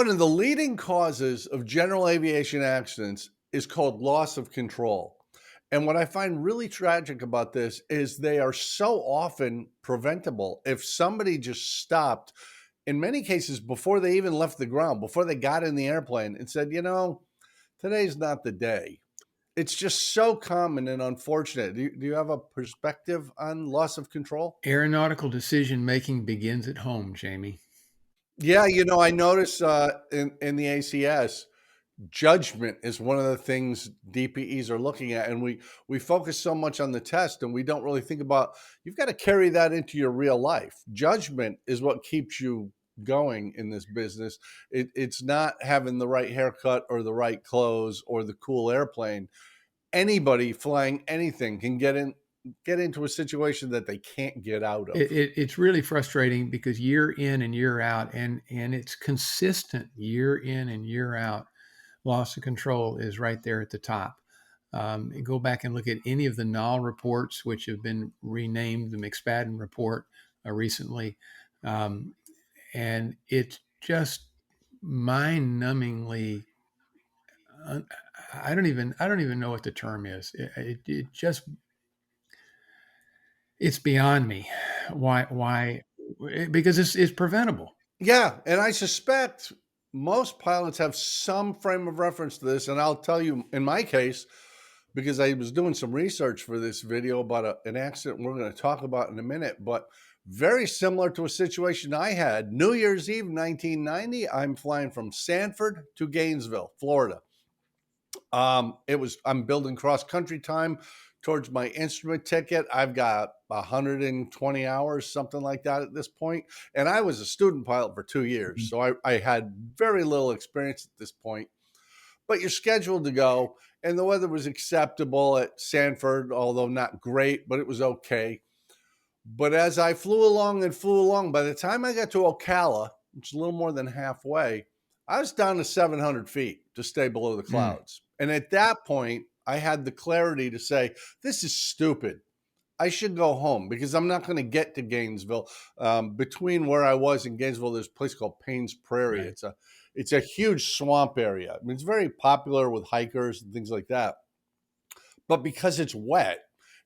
one of the leading causes of general aviation accidents is called loss of control. And what I find really tragic about this is they are so often preventable. If somebody just stopped, in many cases, before they even left the ground, before they got in the airplane and said, today's not the day. It's just so common and unfortunate. Do you have a perspective on loss of control? Aeronautical decision making begins at home, Jamie. Yeah, I notice in the ACS, judgment is one of the things DPEs are looking at, and we focus so much on the test, and we don't really think about you've got to carry that into your real life. Judgment is what keeps you going in this business. It's not having the right haircut or the right clothes or the cool airplane. Anybody flying anything can get into a situation that they can't get out of. It's really frustrating because year in and year out, and it's consistent year in and year out. Loss of control is right there at the top. Go back and look at any of the NAL reports, which have been renamed the McSpadden report recently, and it's just mind-numbingly. I don't even know what the term is. It just it's beyond me. Why? Because it's preventable. Yeah, and I suspect most pilots have some frame of reference to this. And I'll tell you, in my case, because I was doing some research for this video about an accident we're going to talk about in a minute, but very similar to a situation I had. New Year's Eve, 1990, I'm flying from Sanford to Gainesville, Florida. I'm building cross country time towards my instrument ticket. I've got 120 hours, something like that at this point. And I was a student pilot for 2 years. So I had very little experience at this point. But you're scheduled to go, and the weather was acceptable at Sanford, although not great, but it was okay. But as I flew along, by the time I got to Ocala, which is a little more than halfway, I was down to 700 feet to stay below the Mm. clouds. And at that point, I had the clarity to say, this is stupid. I should go home because I'm not going to get to Gainesville. Between where I was in Gainesville, there's a place called Paynes Prairie. Right. It's a huge swamp area. I mean, it's very popular with hikers and things like that. But because it's wet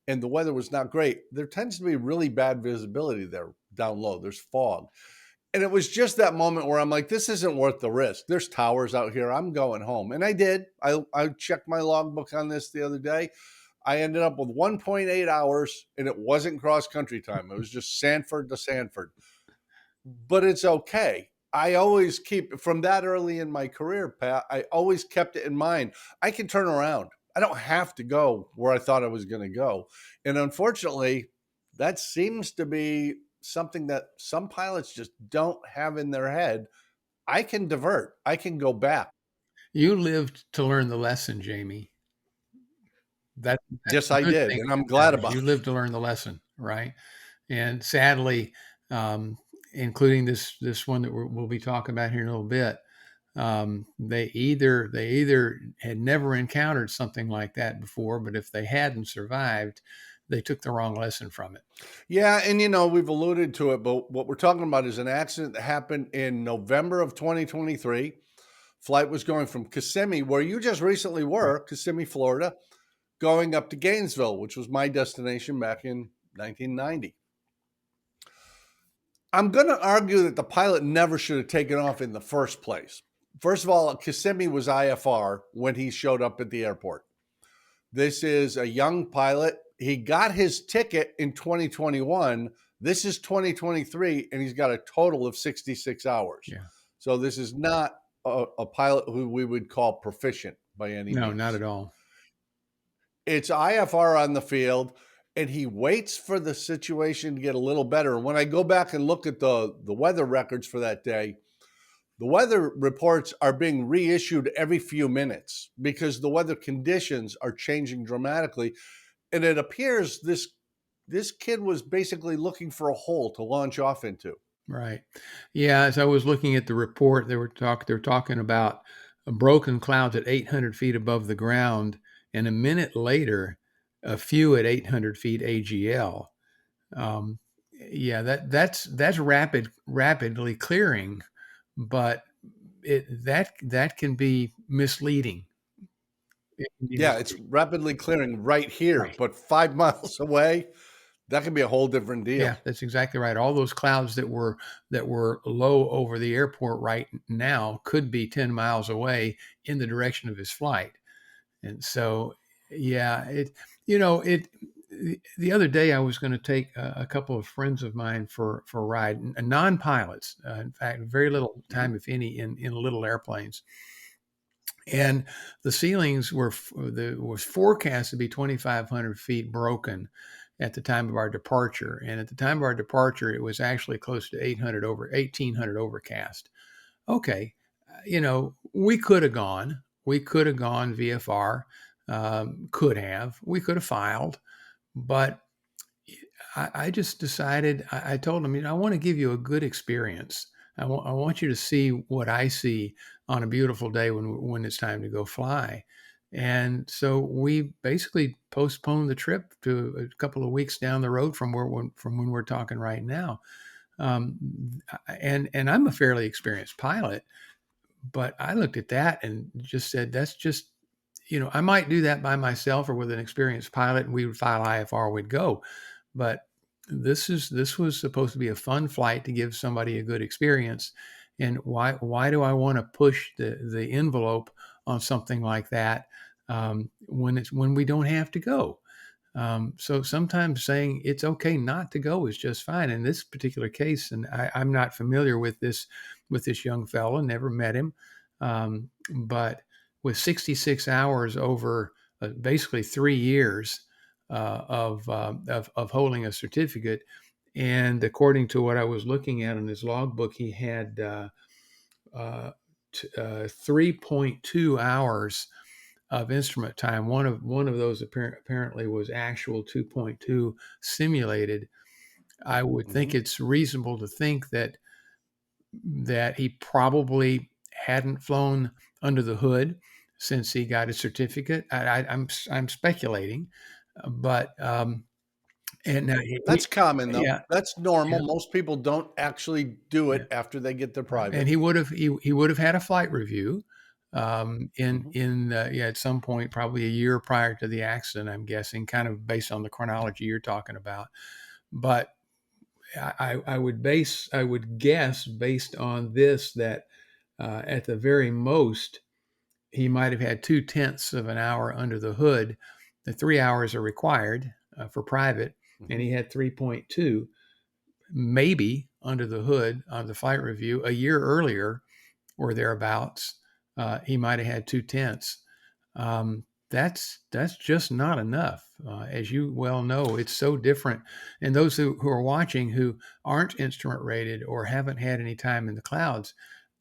and the weather was not great, there tends to be really bad visibility there down low. There's fog. And it was just that moment where I'm like, this isn't worth the risk. There's towers out here. I'm going home. And I did. I checked my logbook on this the other day. I ended up with 1.8 hours, and it wasn't cross country time. It was just Sanford to Sanford. But it's okay. I always keep, from that early in my career, Pat, I always kept it in mind. I can turn around. I don't have to go where I thought I was going to go. And unfortunately, that seems to be something that some pilots just don't have in their head. I can divert. I can go back. You lived to learn the lesson, Jamie. That's Yes, the I good did. thing And I'm about glad it is about you it. lived to learn the lesson, right? And sadly, including this one that we'll be talking about here in a little bit, they either had never encountered something like that before, but if they hadn't survived, they took the wrong lesson from it. Yeah, and we've alluded to it, but what we're talking about is an accident that happened in November of 2023. Flight was going from Kissimmee, where you just recently Right. were, Kissimmee, Florida, going up to Gainesville, which was my destination back in 1990. I'm going to argue that the pilot never should have taken off in the first place. First of all, Kissimmee was IFR when he showed up at the airport. This is a young pilot. He got his ticket in 2021. This is 2023, and he's got a total of 66 hours. Yeah. So this is not a pilot who we would call proficient by any No, not means. at all. It's IFR on the field, and he waits for the situation to get a little better. And when I go back and look at the weather records for that day, the weather reports are being reissued every few minutes because the weather conditions are changing dramatically. And it appears this kid was basically looking for a hole to launch off into. Right. Yeah. As I was looking at the report, they were talking about broken clouds at 800 feet above the ground, and a minute later, a few at 800 feet AGL. Um, yeah, that's rapidly clearing, but that can be misleading. It can be Yeah, it's misleading. rapidly clearing right here, Right. but 5 miles away, that could be a whole different Yeah, deal. that's exactly right. All those clouds that were low over the airport right now could be 10 miles away in the direction of his flight. And so, yeah, it the other day I was going to take a couple of friends of mine for a ride, non-pilots, in fact, very little Mhm, time, if any, in little airplanes. And the ceilings was forecast to be 2,500 feet broken at the time of our departure. And at the time of our departure, it was actually close to 1,800 overcast. Okay, we could have gone VFR, we could have filed, but I just decided, I told him, I want to give you a good experience. I want you to see what I see on a beautiful day when it's time to go fly. And so we basically postponed the trip to a couple of weeks down the road from when we're talking right now. And I'm a fairly experienced pilot, but I looked at that and just said, that's just, I might do that by myself or with an experienced pilot, and we would file IFR, we'd go. But this was supposed to be a fun flight to give somebody a good experience. And why do I want to push the envelope on something like that, when we don't have to go? So sometimes saying it's okay not to go is just fine. In this particular case, and I'm not familiar with this young fellow, never met him, but with 66 hours over basically 3 years of holding a certificate, and according to what I was looking at in his logbook, he had uh, 3.2 hours of instrument time. One of those apparently was actual 2.2 simulated. I would think mhm. it's reasonable to think that he probably hadn't flown under the hood since he got his certificate. I'm speculating, but and now That's common, though. yeah, That's yeah, normal. Most people don't actually do yeah. it after they get their Right, and private. he would have had a flight review, Mhm. at some point, probably a year prior to the accident, I'm guessing, kind of based on the chronology you're talking about. But I would guess based on this that at the very most he might have had 2/10 of an hour under the hood. The 3 hours are required for private, and Mhm. he had 3.2 maybe under the hood on the flight review a year earlier or thereabouts. He might have had 2/10. That's just not enough. As you well know, it's so different. And those who are watching who aren't instrument rated or haven't had any time in the clouds,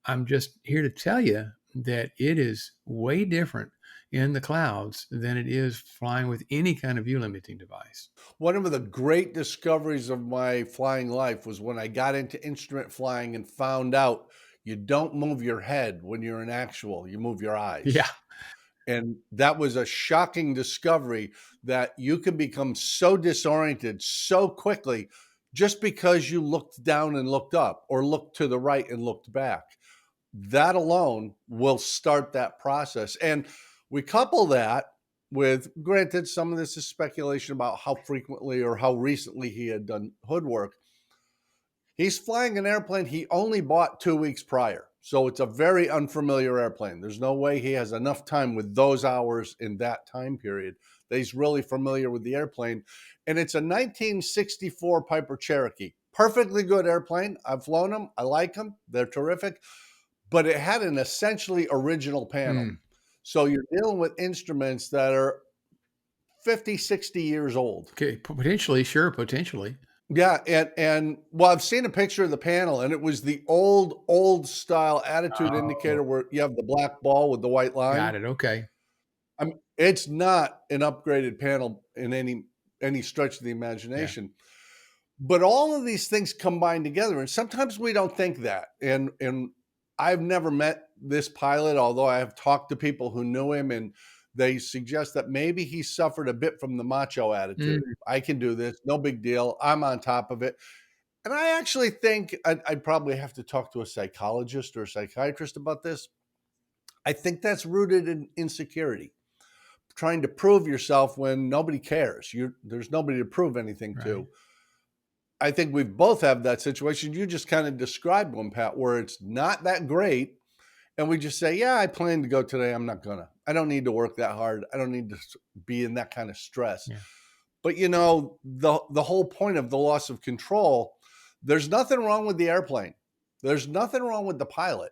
I'm just here to tell you that it is way different in the clouds than it is flying with any kind of view limiting device. One of the great discoveries of my flying life was when I got into instrument flying and found out you don't move your head when you're in actual, you move your Yeah. eyes. And that was a shocking discovery that you can become so disoriented so quickly just because you looked down and looked up or looked to the right and looked back. That alone will start that process. And we couple that with, granted, some of this is speculation about how frequently or how recently he had done hood work. He's flying an airplane he only bought 2 weeks prior. So it's a very unfamiliar airplane. There's no way he has enough time with those hours in that time period that he's really familiar with the airplane. And it's a 1964 Piper Cherokee. Perfectly good airplane. I've flown them. I like them. They're terrific. But it had an essentially original panel. Mm. So you're dealing with instruments that are 50, 60 years old. Okay. Potentially, sure, potentially. Yeah, and well, I've seen a picture of the panel, and it was the old style attitude Oh, indicator where you have the black ball with the white got line. it. Okay. It's not an upgraded panel in any stretch of the Yeah. imagination. But all of these things combine together, and sometimes we don't think that. And I've never met this pilot, although I have talked to people who knew him, and they suggest that maybe he suffered a bit from the macho attitude. Mm. I can do this, no big deal. I'm on top of it. And I actually think I'd probably have to talk to a psychologist or a psychiatrist about this. I think that's rooted in insecurity, trying to prove yourself when nobody cares. There's nobody to prove anything Right. to. I think we've both have that situation. You just kind of described one, Pat, where it's not that great. And we just say, yeah, I plan to go today. I'm not gonna. I don't need to work that hard. I don't need to be in that kind of stress. Yeah. But the whole point of the loss of control, there's nothing wrong with the airplane. There's nothing wrong with the pilot,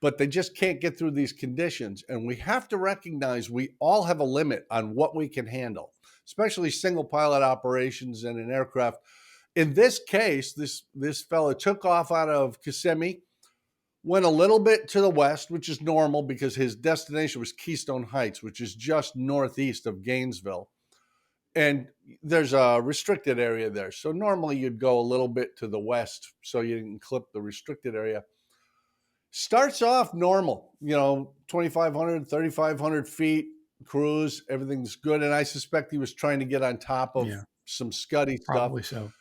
but they just can't get through these conditions. And we have to recognize we all have a limit on what we can handle, especially single pilot operations in an aircraft. In this case, this fella took off out of Kissimmee, went a little bit to the west, which is normal because his destination was Keystone Heights, which is just northeast of Gainesville. And there's a restricted area there. So normally you'd go a little bit to the west so you didn't clip the restricted area. Starts off normal, 2,500, 3,500 feet, cruise, everything's good. And I suspect he was trying to get on top of Yeah. some scuddy stuff. Probably so.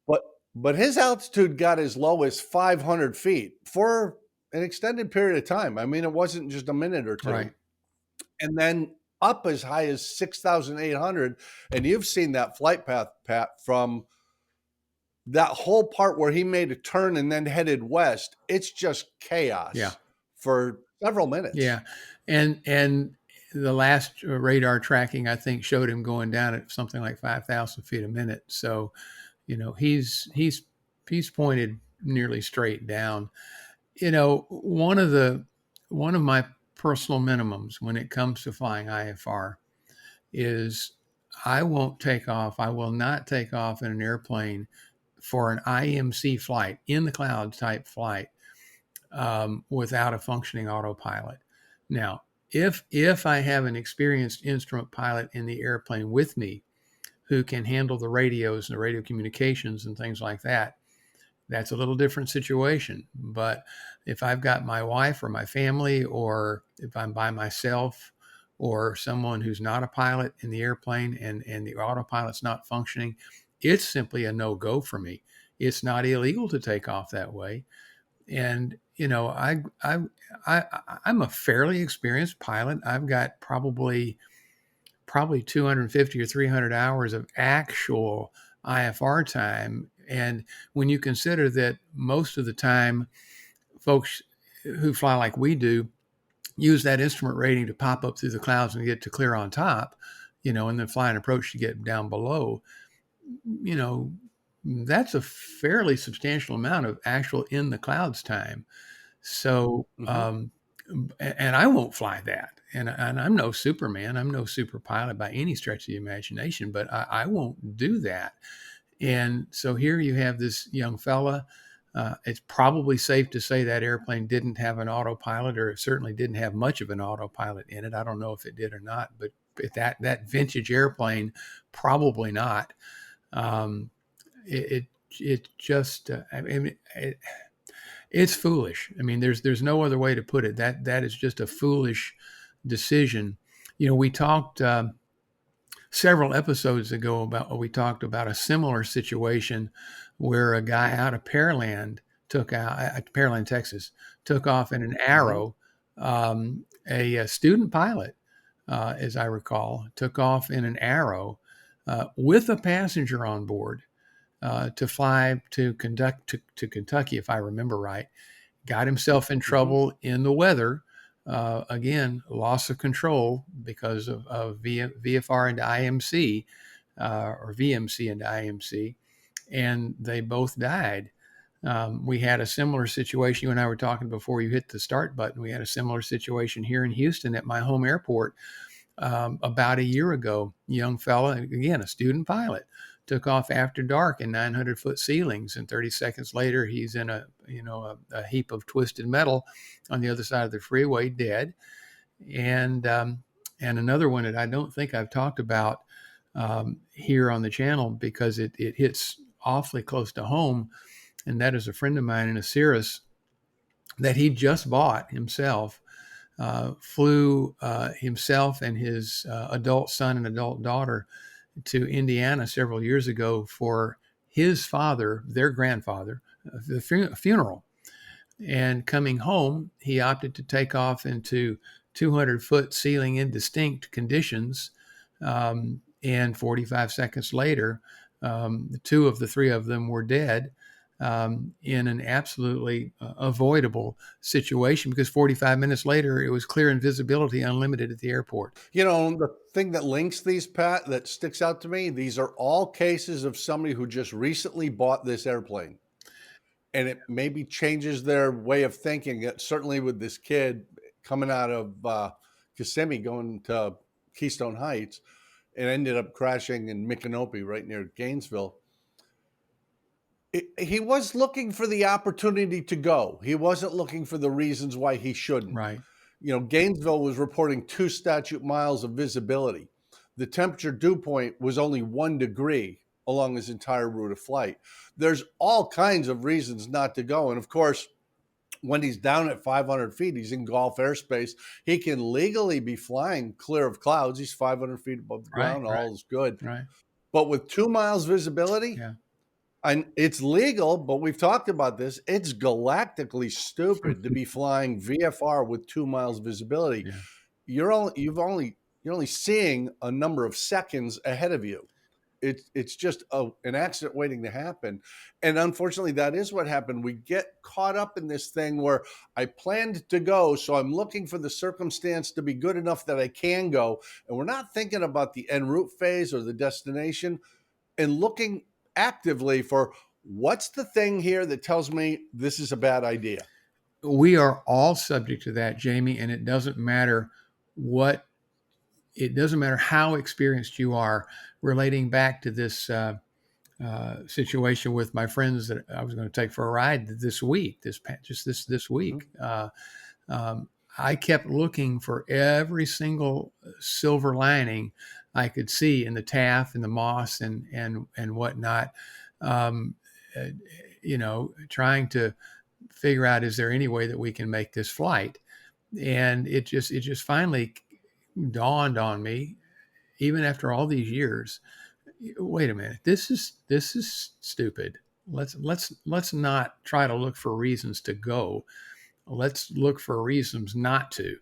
But but his altitude got as low as 500 feet for an extended period of time. I mean, it wasn't just a minute or two. Right. And then up as high as 6,800. And you've seen that flight path, Pat, from that whole part where he made a turn and then headed west. It's just chaos Yeah. for several minutes. Yeah. And the last radar tracking, I think, showed him going down at something like 5,000 feet a minute. So, he's pointed nearly straight down. One of my personal minimums when it comes to flying IFR is I won't take off. I will not take off in an airplane for an IMC flight, in the clouds type flight, without a functioning autopilot. Now, if I have an experienced instrument pilot in the airplane with me who can handle the radios and the radio communications and things like that, that's a little different situation. But if I've got my wife or my family, or if I'm by myself, or someone who's not a pilot in the airplane and the autopilot's not functioning, it's simply a no-go for me. It's not illegal to take off that way. And, I'm a fairly experienced pilot. I've got probably 250 or 300 hours of actual IFR time. And when you consider that most of the time, folks who fly like we do use that instrument rating to pop up through the clouds and get to clear on top, and then fly an approach to get down below, that's a fairly substantial amount of actual in the clouds time. So, and I won't fly that. And I'm no Superman. I'm no super pilot by any stretch of the imagination, but I won't do that. And so here you have this young fella. It's probably safe to say that airplane didn't have an autopilot, or it certainly didn't have much of an autopilot in it. I don't know if it did or not, but that vintage airplane, probably not. It just, I mean, it's foolish. I mean, there's no other way to put it. That is just a foolish decision. We talked several episodes ago we talked about a similar situation where a guy out of Pearland Texas, took off in an Arrow. A student pilot, as I recall, took off in an Arrow with a passenger on board to fly to Kentucky, if I remember right. Got himself in trouble in the weather. Again, loss of control because of VFR into IMC, or VMC into IMC, and they both died. We had a similar situation. You and I were talking before you hit the start button. We had a similar situation here in Houston at my home airport about a year ago. Young fella, again, a student pilot, took off after dark in 900-foot ceilings, and 30 seconds later, he's in a heap of twisted metal on the other side of the freeway, dead. And another one that I don't think I've talked about here on the channel because it hits awfully close to home, and that is a friend of mine in a Cirrus that he just bought himself. Flew himself and his adult son and adult daughter to Indiana several years ago for his father, their grandfather, the funeral. And coming home, he opted to take off into 200-foot ceiling indistinct conditions. And 45 seconds later, the two of the three of them were dead, in an absolutely avoidable situation, because 45 minutes later, it was clear invisibility, unlimited at the airport. You know, the thing that links these, Pat, that sticks out to me, these are all cases of somebody who just recently bought this airplane. And it maybe changes their way of thinking. Certainly with this kid coming out of Kissimmee going to Keystone Heights and ended up crashing in Micanopy right near Gainesville. He was looking for the opportunity to go. He wasn't looking for the reasons why he shouldn't. Right. You know, Gainesville was reporting 2 statute miles of visibility. The temperature dew point was only 1 degree along his entire route of flight. There's all kinds of reasons not to go. And of course, when he's down at 500 feet, he's in Gulf airspace. He can legally be flying clear of clouds. He's 500 feet above the Right. ground. Right. All is good. Right. But with 2 miles visibility, Yeah. and it's legal, but we've talked about this. It's galactically stupid to be flying VFR with 2 miles visibility. Yeah. You're only seeing a number of seconds ahead of you. It's just an accident waiting to happen. And unfortunately, that is what happened. We get caught up in this thing where I planned to go, so I'm looking for the circumstance to be good enough that I can go. And we're not thinking about the en route phase or the destination and looking actively for what's the thing here that tells me this is a bad idea. We are all subject to that, Jamie, and it doesn't matter how experienced you are. Relating back to this situation with my friends that I was going to take for a ride this week, this week, I kept looking for every single silver lining I could see in the taff and the moss and whatnot. Um, uh, Trying to figure out, is there any way that we can make this flight? And it just finally dawned on me, even after all these years. Wait a minute, this is stupid. Let's not try to look for reasons to go. Let's look for reasons not to.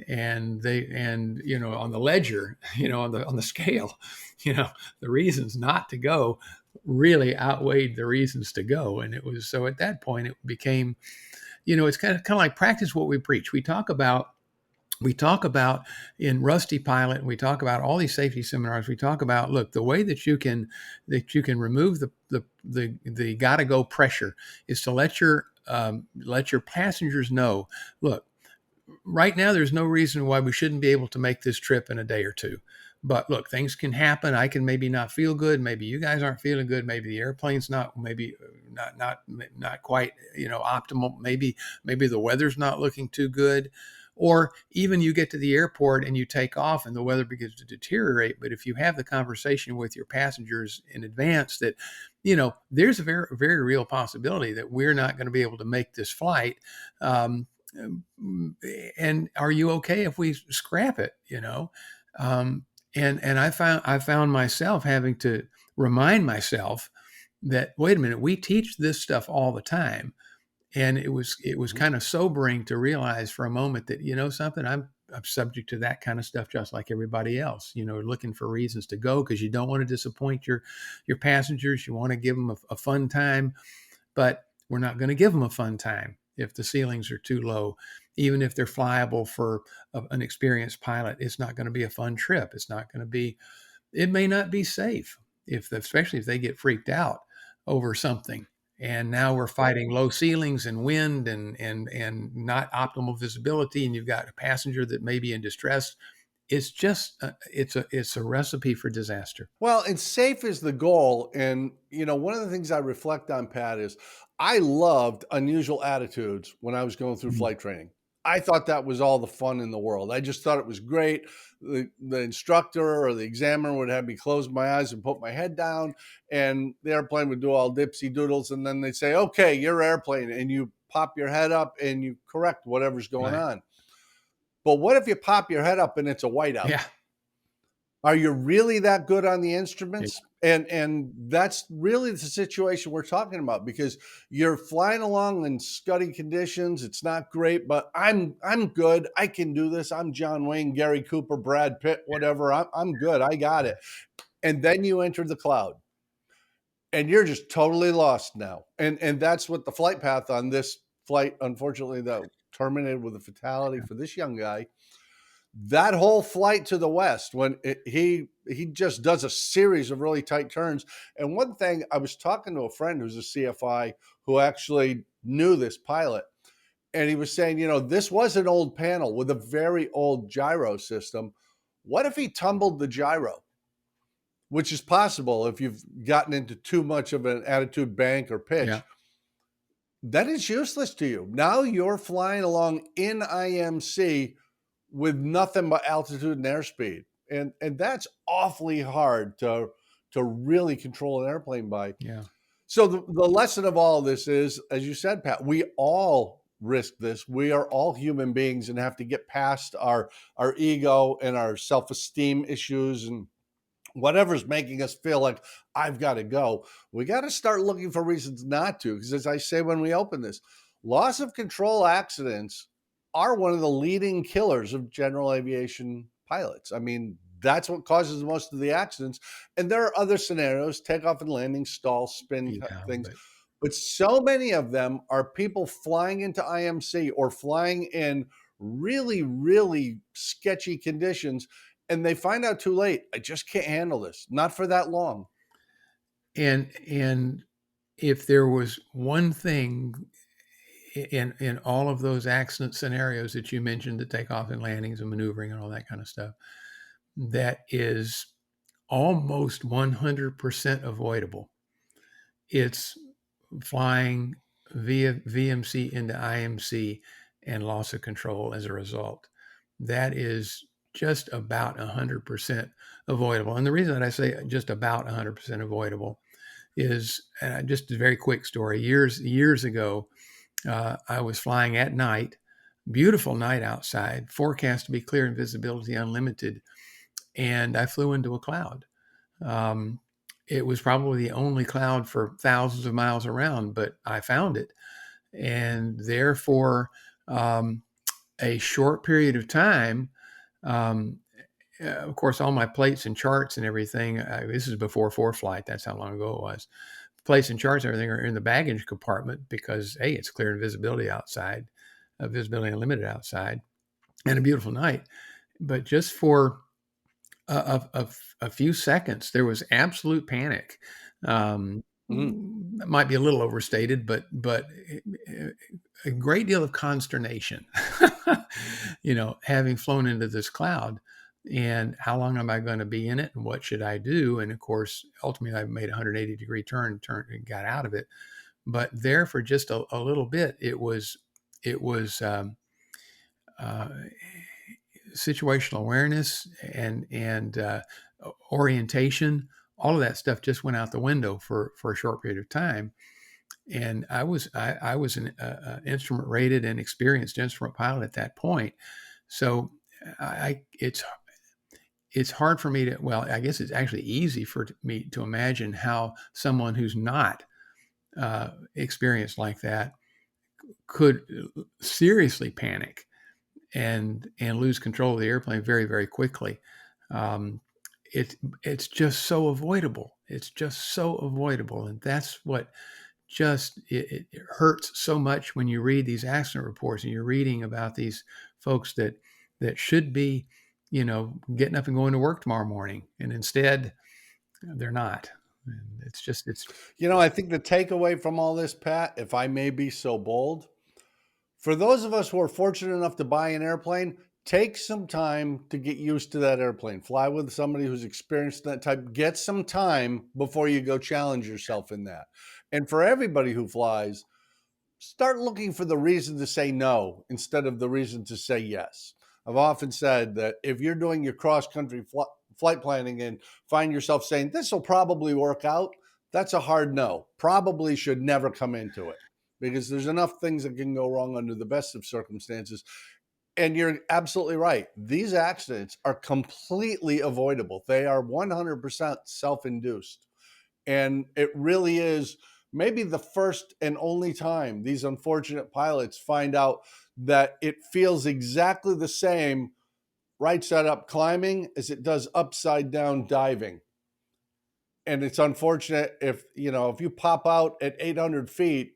And on the ledger, on the scale, the reasons not to go really outweighed the reasons to go. And it was, so at that point it became, it's kind of like practice what we preach. We talk about in Rusty Pilot, and we talk about all these safety seminars. We talk about, look, the way that you can remove the gotta go pressure is to let your passengers know, look, right now there's no reason why we shouldn't be able to make this trip in a day or two. But look, things can happen. I can maybe not feel good. Maybe you guys aren't feeling good. Maybe the airplane's maybe not quite optimal. Maybe the weather's not looking too good. Or even you get to the airport and you take off and the weather begins to deteriorate. But if you have the conversation with your passengers in advance that, there's a very, very real possibility that we're not going to be able to make this flight. And are you okay if we scrap it? And I found myself having to remind myself that, wait a minute, we teach this stuff all the time. And it was kind of sobering to realize for a moment that, something, I'm subject to that kind of stuff just like everybody else, looking for reasons to go because you don't want to disappoint your passengers. You want to give them a fun time, but we're not going to give them a fun time if the ceilings are too low. Even if they're flyable for an experienced pilot, it's not going to be a fun trip. It may not be safe, especially if they get freaked out over something. And now we're fighting low ceilings and wind and not optimal visibility, and you've got a passenger that may be in distress. It's just it's a recipe for disaster. Well, and safe is the goal. And, one of the things I reflect on, Pat, is I loved unusual attitudes when I was going through Mhm. flight training. I thought that was all the fun in the world. I just thought it was great. The instructor or the examiner would have me close my eyes and put my head down, and the airplane would do all dipsy doodles. And then they'd say, okay, your airplane. And you pop your head up and you correct whatever's going Right. on. But what if you pop your head up and it's a whiteout? Yeah. Are you really that good on the instruments? And that's really the situation we're talking about, because you're flying along in scuddy conditions. It's not great, but I'm good. I can do this. I'm John Wayne, Gary Cooper, Brad Pitt, whatever. I'm good. I got it. And then you enter the cloud, and you're just totally lost now. And that's what the flight path on this flight, unfortunately, that terminated with a fatality for this young guy. That whole flight to the west, when he just does a series of really tight turns. And one thing, I was talking to a friend who's a CFI who actually knew this pilot, and he was saying, this was an old panel with a very old gyro system. What if he tumbled the gyro? Which is possible if you've gotten into too much of an attitude bank or Yeah. pitch. Then it's useless to you. Now you're flying along in IMC with nothing but altitude and airspeed. And that's awfully hard to really control an airplane by. Yeah. So the lesson of all of this is, as you said, Pat, we all risk this. We are all human beings and have to get past our ego and our self-esteem issues and whatever's making us feel like I've got to go. We got to start looking for reasons not to. Because as I say when we open this, loss of control accidents are one of the leading killers of general aviation pilots. I mean, that's what causes most of the accidents. And there are other scenarios, takeoff and landing, stall, spin Yeah. things. But so many of them are people flying into IMC or flying in really, really sketchy conditions, and they find out too late. I just can't handle this. Not for that long. And if there was one thing in all of those accident scenarios that you mentioned, the takeoff and landings and maneuvering and all that kind of stuff, that is almost 100% avoidable, it's flying via VMC into IMC and loss of control as a result. That is just about 100% avoidable. And the reason that I say just about 100% avoidable is just a very quick story. Years ago, I was flying at night, beautiful night outside, forecast to be clear and visibility unlimited, and I flew into a cloud. Um, it was probably the only cloud for thousands of miles around, but I found it. And therefore, um, a short period of time, um, of course, all my plates and charts and everything, this is before ForeFlight, that's how long ago it was. Plates and charts and everything are in the baggage compartment because, hey, it's clear and visibility outside, visibility unlimited outside, and a beautiful night. But just for a few seconds, there was absolute panic. That might be a little overstated, but a great deal of consternation. Having flown into this cloud, and how long am I going to be in it, and what should I do? And of course, ultimately, I made a 180-degree turn and got out of it. But there for just a little bit, it was uh, situational awareness and orientation. All of that stuff just went out the window for a short period of time. And I was an instrument rated and experienced instrument pilot at that point. So it's hard for me to, well, I guess it's actually easy for me to imagine how someone who's not experienced like that could seriously panic and lose control of the airplane very, very quickly. Um, it's just so avoidable. It's just so avoidable, and that's what just it hurts so much when you read these accident reports and you're reading about these folks that should be, getting up and going to work tomorrow morning, and instead they're not. And it's I think the takeaway from all this, Pat, if I may be so bold, for those of us who are fortunate enough to buy an airplane, take some time to get used to that airplane. Fly with somebody who's experienced that type. Get some time before you go challenge yourself in that. And for everybody who flies, start looking for the reason to say no instead of the reason to say yes. I've often said that if you're doing your cross-country flight planning and find yourself saying, this will probably work out, that's a hard no. Probably should never come into it, because there's enough things that can go wrong under the best of circumstances. And you're absolutely right. These accidents are completely avoidable. They are 100% self-induced. And it really is maybe the first and only time these unfortunate pilots find out that it feels exactly the same right side up climbing as it does upside down diving. And it's unfortunate if, if you pop out at 800 feet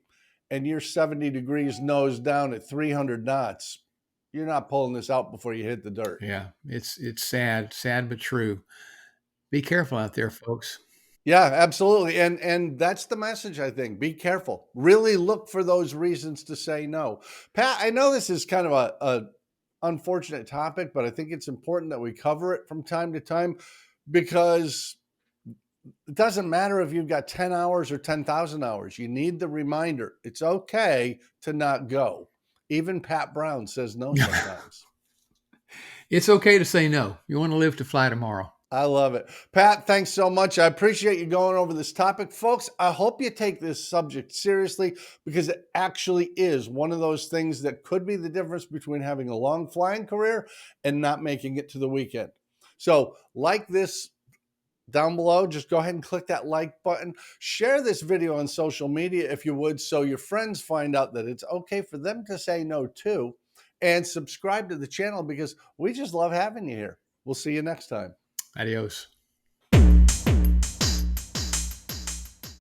and you're 70 degrees nose down at 300 knots, you're not pulling this out before you hit the dirt. Yeah, it's sad but true. Be careful out there, folks. Yeah, absolutely. And that's the message, I think. Be careful. Really look for those reasons to say no. Pat, I know this is kind of a unfortunate topic, but I think it's important that we cover it from time to time, because it doesn't matter if you've got 10 hours or 10,000 hours. You need the reminder. It's okay to not go. Even Pat Brown says no sometimes. It's okay to say no. You want to live to fly tomorrow. I love it. Pat, thanks so much. I appreciate you going over this topic. Folks, I hope you take this subject seriously, because it actually is one of those things that could be the difference between having a long flying career and not making it to the weekend. So, like this down below, just go ahead and click that like button. Share this video on social media if you would, so your friends find out that it's okay for them to say no too. And subscribe to the channel, because we just love having you here. We'll see you next time. Adios.